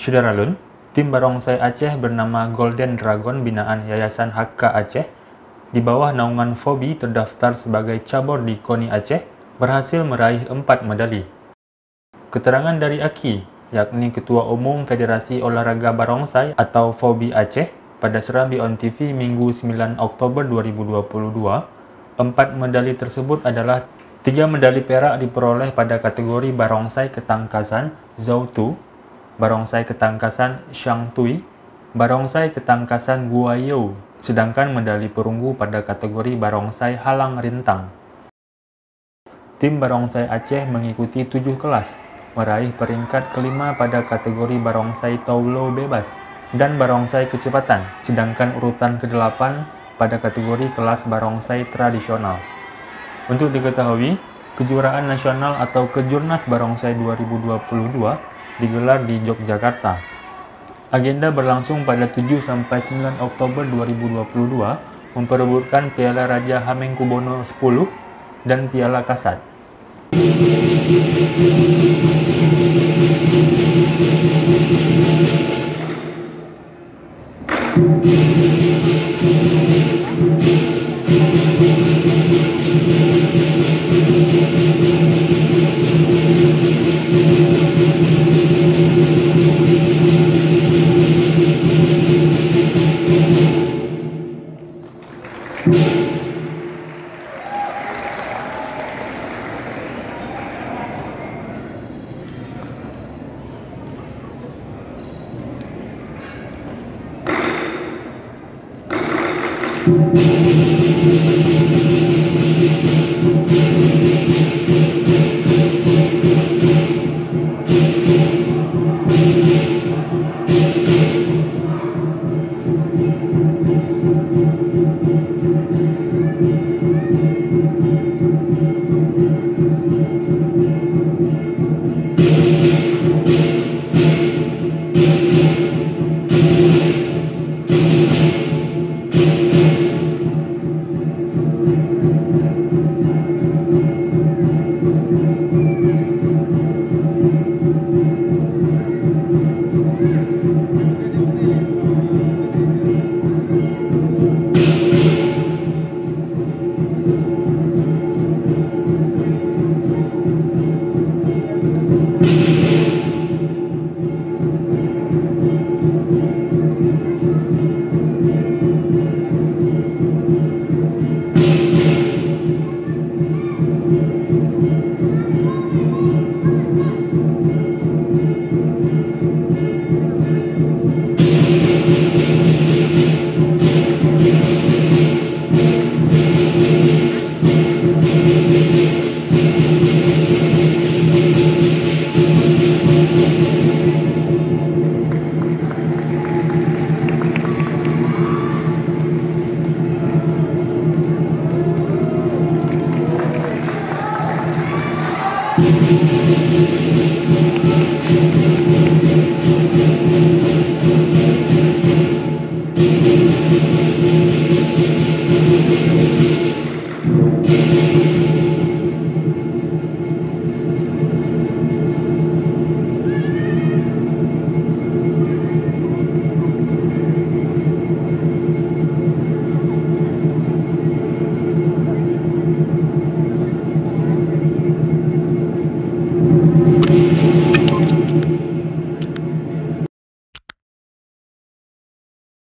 Syederalun, tim barongsai Aceh bernama Golden Dragon binaan Yayasan HK Aceh di bawah naungan FOBI terdaftar sebagai cabur di KONI Aceh berhasil meraih 4 medali. Keterangan dari Aki, yakni Ketua Umum Federasi Olahraga Barongsai atau FOBI Aceh pada Serambi On TV Minggu 9 Oktober 2022, 4 medali tersebut adalah 3 medali perak diperoleh pada kategori barongsai ketangkasan Zautu, barongsai ketangkasan Shang Tui, barongsai ketangkasan Guayou, sedangkan medali perunggu pada kategori barongsai halang rintang. Tim barongsai Aceh mengikuti 7 kelas, meraih peringkat kelima pada kategori barongsai Taulo bebas dan barongsai kecepatan, sedangkan urutan ke-8 pada kategori kelas barongsai tradisional. Untuk diketahui, kejuaraan nasional atau Kejurnas Barongsai 2022 digelar di Yogyakarta. Agenda berlangsung pada 7-9 Oktober 2022 memperebutkan Piala Raja Hamengkubuwono X dan Piala Kasat.